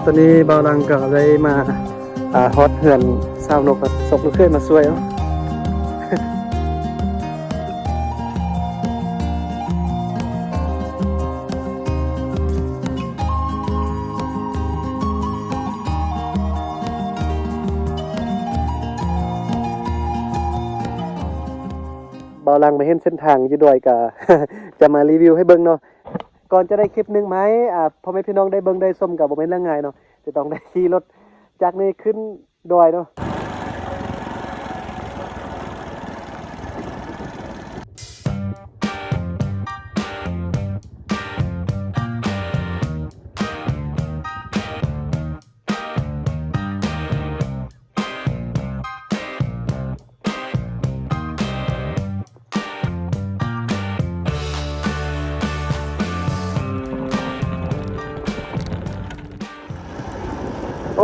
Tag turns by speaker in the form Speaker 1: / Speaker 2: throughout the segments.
Speaker 1: ตอนนี้บ่าวลังก็ได้มาฮอตเหือนสาวนกครับศพลูกเคยมาช่วยเนาะบ่าวลังไปเห็นเส้นทางอยู่ด้วยก็ จะมารีวิวให้เบิ่งเนาะก่อนจะได้คลิปหนึงไหมพ่อแม่พี่น้องได้เบิ่งได้ชมก็บ่แม่นเรื่องง่ายเนาะจะต้องได้ขี่รถจากนี้ขึ้นดอยเนาะ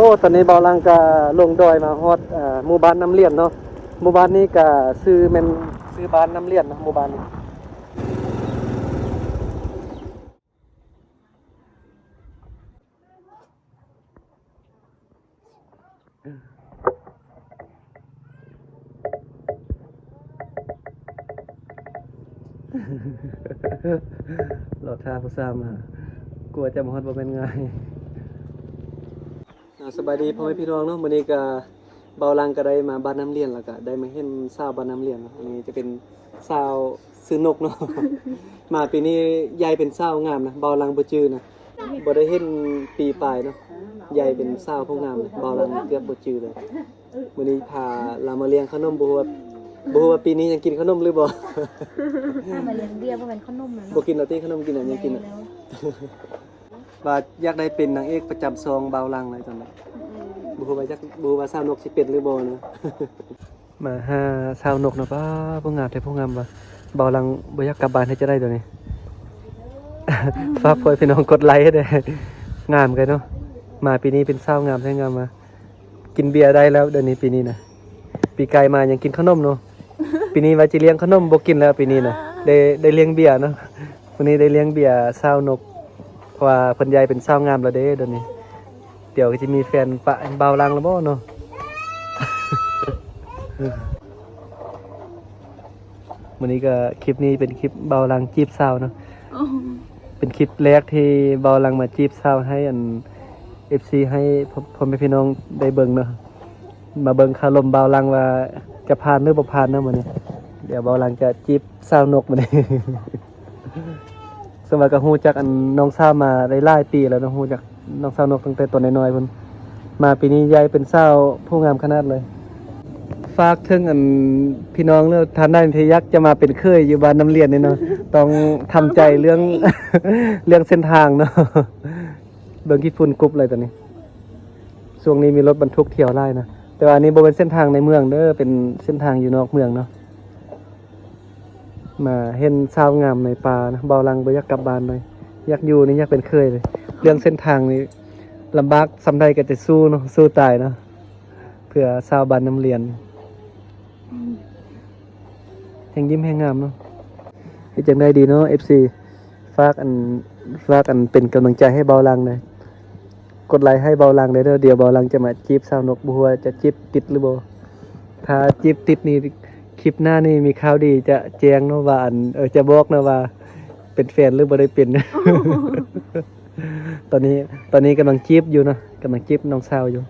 Speaker 1: โอ้ตอนนี้บ่าวลังก็ลงดอยมาฮอดหมู่บ้านน้ำเลียนเนาะหมู่บ้านนี้ก็ชื่อแม่นชื่อบ้านน้ำเลียนเนาะหมู่บ้านนี้รอท่าผู้สาวมากลัวจะมาฮอดบ่แม่นง่ายสบายดีพ่อแม่พี่น้องเนาะมื้อนี้ก็เบาลังก็ได้มาบ้านน้ำเลียนแล้วก็ได้มาเห็นสาวบ้านน้ำเลียนเนาะอันนี้จะเป็นสาวซื้อนกเนาะ มาปีนี้ยายเป็นสาวงามนะเบาลังบ่จื้อนะบ่ได้เห็นปีปลายเนาะยายเป็นสาวผู้งามเลยเบาลังเกือบบ่จื้อเลยมื้อนี้พาเรามาเลี้ยงขนมบ่ฮู้ว่าปีนี้ยังกินขนมหรือบ่
Speaker 2: มาเลี้ยงเบี้ยบ่แม่นขนมนะ
Speaker 1: บ่กินแล้วติขนมกินอันยังกินอ่ะ ว่าอยากได้เป็นนางเอกประจำซองเบาลังเลยตอนนั้นบ่ฮู้ว่าจักบ่ฮู้ว่าสาวนกสิเป็นหรือบ่นะ มาหาสาวนกเนาะป้าผู้งามแต่ผู้งามว่าเบาลังบ่อยากกลับบ้านให้จะได้ตัวนี้ ฝากพ่อพี่น้องกดไลค์ให้ได้ งามกันเนาะมาปีนี้เป็นสาวงามแท้งามมากินเบียร์ได้แล้วเดี๋ยวนี้ปีนี้นะปีกายมายังกินขนมเนาะ ปีนี้ว่าจะเลี้ยงขนมบ่กินแล้วปีนี้นะได้เลี้ยงเบียร์เนาะวันนี้ได้เลี้ยงเบียร์สาวนกเพราะว่าเพิ่นใหญ่เป็นสาวงามแล้วเด้เดี๋ยวนี้เดี๋ยวก็จะมีแฟนปะเบาลังแล้วบ่เนาะ วันนี้ก็คลิปนี้เป็นคลิปเบาลังจีบสาวเนาะเป็นคลิปแรกที่เบาลังมาจีบสาวให้อัน FC ให้พ่อแม่พี่น้องได้เบิ่งเนาะมาเบิ่งคารมเบาลังว่าจะผ่านหรือบ่ผ่านเนาะมื้อนี้เดี๋ยวเบาลังจะจีบสาวนกมื้อนี้ สมัยก็ฮู้จักอันน้องสาวมาได้หลายปีแล้วเนาะฮู้จักน้องสาวนกตั้งแต่ตอนน้อยๆพุ่นมาปีนี้ยายเป็นสาวผู้งามขนาดเลยฝากถึงอันพี่น้องเนาะท่านใดที่อยากจะมาเป็นเคยอยู่บ้านน้ำเลียนนี่เนาะต้องทำใจเรื่อง เรื่องเส้นทางเนาะ เบิ่งขี้ฝุ่นกรุบเลยตอนนี้ช่วงนี้มีรถบรรทุกเที่ยวไล่นะแต่ว่าอันนี้บ่เป็นเส้นทางในเมืองเด้อเป็นเส้นทางอยู่นอกเมืองเนาะมาเห็นสาวงามในป่านะเบาลังบ่อยากกลับบ้านเลยอยากอยู่นี่อยากเป็นเคยเลยเรื่องเส้นทางนี่ลำบากสำใดก็จะสู้เนาะสู้ตายเนาะเพื่อชาวบ้านน้ำเลียนแห่งยิ้มแห่งงามเนาะที่จังได้ดีเนาะ FC ฝากอันเป็นกำลังใจให้เบาลังหน่อยกดไลค์ให้เบาลังได้เด้อเดี๋ยวเบาลังจะมาจีบสาวนกบ่ฮู้ว่าจะจีบติดหรือบ่ถ้าจีบติดนี่คลิปหน้านี่มีข่าวดีจะแจ้งเนาะว่าจะบอกนะว่าเป็นแฟนหรือบ่ได้เป็น ตอนนี้กำลังจีบอยู่เนาะกำลังจีบน้องสาวอยู่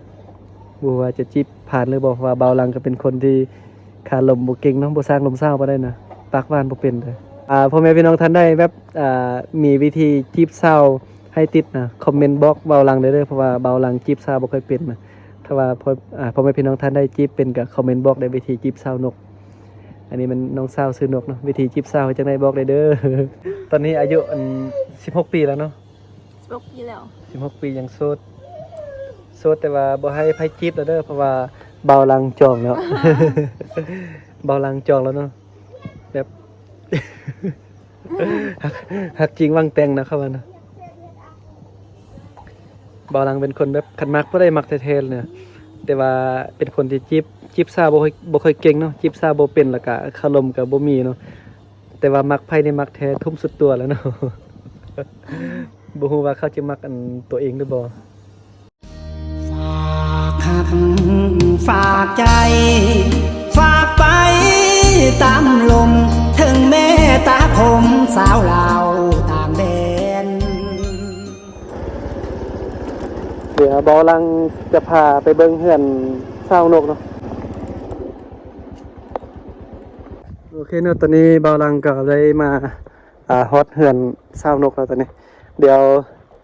Speaker 1: บ่ว่าจะจีบผ่านหรือบ่ว่าเบาลังก็เป็นคนที่คาลมบ่เก่งเนาะบ่สร้างลมสาวบ่ได้นะปากหวานบ่เป็นเด้อพ่อแม่พี่น้องท่านได้แบบมีวิธีจีบสาวให้ติดนะคอมเมนต์บอกเบาลังได้เด้อเพราะว่าเบาลังจีบสาวบ่ค่อยเป็นนะถ้าว่าพ่อแม่พี่น้องท่านได้จีบเป็นก็คอมเมนต์บอกได้วิธีจีบสาวนกอันนี้มันน้องสาวซื้อนกเนาะวิธีจีบสาวจังได๋บอกได้เด้อ ตอนนี้อายุ16 ปีแล้วเนาะ
Speaker 2: 16 ปีแล้ว
Speaker 1: 16 ปียังโสดแต่ว่าบ่ให้ไผจีบแล้วเด้อเพราะว่าเบาลังจองแล้ว เบาลังจองแล้วเนาะแบบ ฮักจริงวังแต่งนะครับว่านะเบาลังเป็นคนแบบคันมักบ่ได้มักแท้ๆเนี่ยแต่ว่าเป็นคนที่จีบสาวบ่ค่อยเก่งเนาะจีบสาวบ่เป็นแล้วก็คารมก็บ่มีเนาะแต่ว่ามักไผนี่มักแท้ทุ่มสุดตัวแล้วเนาะ บ่ฮู้ว่าเขาจะมักอันตัวเองหรือบ่
Speaker 3: หักฝากใจ ฝากไปตามลมถึงแม่ตาคมสาวลาวต่างแดน
Speaker 1: เดี๋ยวเบาลังจะพาไปเบิ่งเฮือนเศร้านกเนาะโอเคเนาะตอนนี้เบาลังก็ได้มาฮอตเฮือนเศร้านกแล้วตอนนี้ เดี๋ยว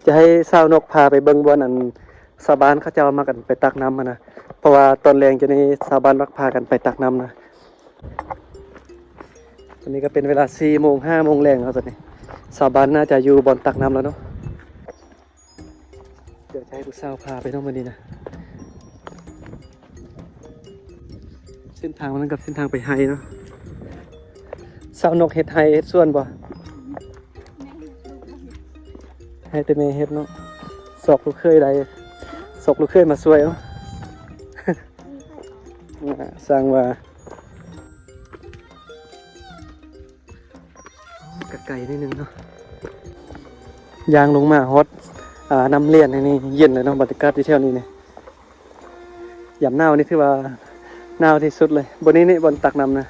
Speaker 1: จะให้เศร้านกพาไปเบิ่งบอนอันชาวบ้านเขาเจ้ามากันไปตักน้ำนะเพราะว่าตอนแรงจะนี้ชาวบ้านมักพากันไปตักน้ำนะตอนนี้ก็เป็นเวลา4 โมง 5 โมงแรงแล้วตอนนี้ชาวบ้านน่าจะอยู่บอนตักน้ำแล้วเนาะเดี๋ยวจะให้ผู้สาวพาไปน้องมันนี้นะเส้นทางมันกับเส้นทางไปไฮเนาะสาวนกเฮ็ดไฮเฮ็ดส่วนบ่ให้แต่แม่เฮ็ดเนาะสอกลูกเคยได้สอกลูกเคยมาช่วยเนาะ สร้างว่ากะไก่นิดนึงเนาะยางลงมาฮอตน้ำเลี้ยนนี่เย็นเลยเนาะบรรยากาศที่เที่ยวนี้เนี่ยยามหนาวนี่ถือว่าหนาวที่สุดเลยบนนี้นี่บนตักน้ำนะ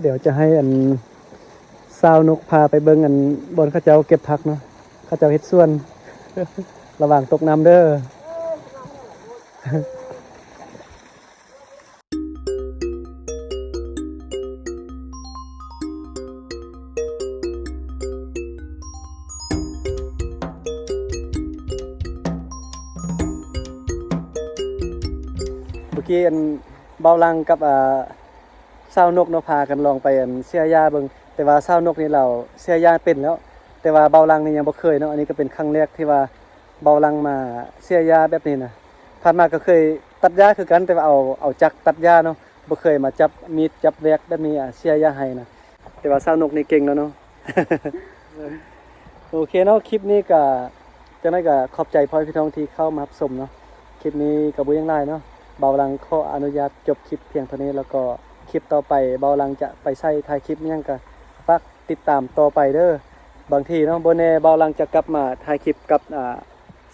Speaker 1: เดี๋ยวจะให้อันสาวนกพาไปเบิ่งอันบนข้าเจ้าเก็บผักเนาะข้าเจ้าเฮ็ดส่วน ระหว่างตกน้ำเด้อ เมื่อกี้อันเบาลังกับสาวนกเนาะพากันลองไปอันเสียหญ้าเบิ่งแต่ว่าสาวนกนี่เราเสียหญ้าเป็นแล้ว แต่ว่าเบาลังนี่ยังบ่เคยเนาะอันนี้ก็เป็นครั้งแรกที่ว่าเบาลังมาเสียหญ้าแบบนี้นะผ่านมาก็เคยตัดหญ้าคือกันแต่ว่าเอาจักรตัดหญ้าเนาะบ่เคยมาจับมีดจับแวกแบบนี้เสียหญ้าให้นะแต่ว่าสาวนกนี่เก่งแล้วเนาะ โอเคเนาะคลิปนี้ก็จังได๋ก็ขอบใจพ่อพี่น้องที่เข้ามารับชมเนาะคลิปนี้ก็บ่ยังหลายเนาะเบาลังขออนุญาตจบคลิปเพียงเท่านี้แล้วก็คลิปต่อไปเบาลังจะไปใช้ถ่ายคลิปอิหยังก็ฝากติดตามต่อไปเด้อบางทีเนาะบ่แน่เบาลังจะกลับมาถ่ายคลิปกับ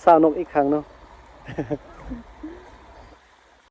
Speaker 1: สาวนกอีกครั้งเนาะ